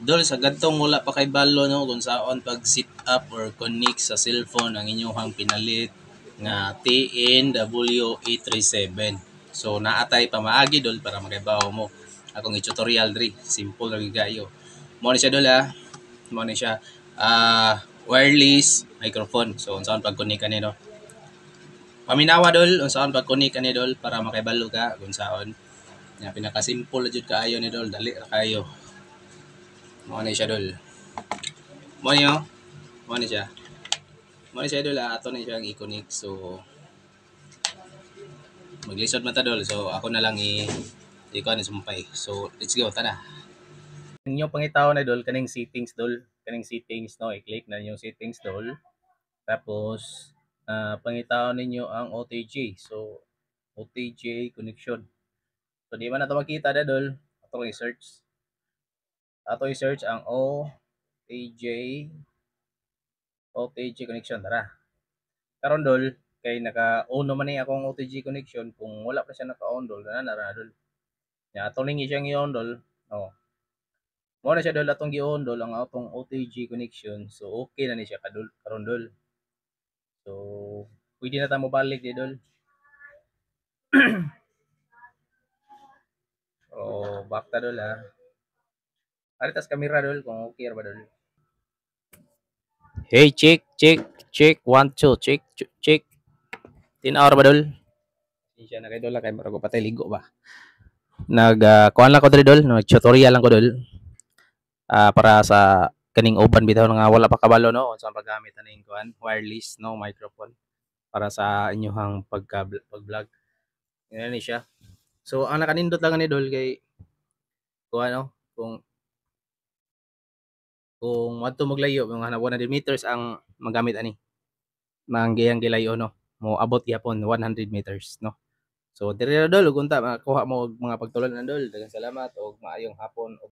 Dol, sa gantong wala pa kay balo no kung saon pag sit up or connect sa cellphone ang inyong pinalit nga TNW837. So naatay pa maagi dol para makibaw mo. Akong tutorial diri, simple ra gayo. Mo ni siya dol ha. Mo ni siya wireless microphone. So unsaon pag connect kani no? Paminawa dol unsaon pag connect kani dol para makibalo ka kung saon. Nga pinaka simple jud kaayo ni dol, dali ra kayo. Mo ni siya dol. Mo ni oh. Mo ni siya. Mo ni siya dol ato na siyang i-connect. So maglisod man ta dol. So ako na lang i ko ni sumpay. So let's go tara. Inyo pangitaw na dol kaning settings dol. Kaning settings no, i-click na yung settings dol. Tapos pangitaw ninyo ang OTG. So OTG connection. So di man na ito makita na dol. Ato i-search. Ato i-search ang OTG connection. Tara. Karon dol kay naka-on naman ni akong OTG connection. Kung wala pa siya naka-on dol, na dol. Ya ato ning siyang i-on dol. Oh. Mo na siya dol atong gi-on dol ang atong OTG connection. So okay na ni siya kadol karon dol. So pwede na ta mo balik di dol. Oh, back ta dol ha. Aritas camera dol kung okay ra ba dol. Hey, check. 1, 2, check. Tinaw ra ba dol? Siya na kay dol kay mura ko patay ligo ba. Kuan lang ko diri dol, nag-tutorial lang ko dol. Para sa kaning uban bitaw nga wala pa kabalo no unsa paggamit aning kuan wireless no microphone para sa inyong pag-vlog. Ganyan ni siya. So ang nakanindot lang ni dol kay kuan no kung adto maglayo mga 100 meters ang magamit ani. Manggiyang gilayo no. Mo abot gyapon 100 meters no. So diri ra dol ug unta makakuha mo og mga pagtulon na dol. Daghang salamat og maayong hapon.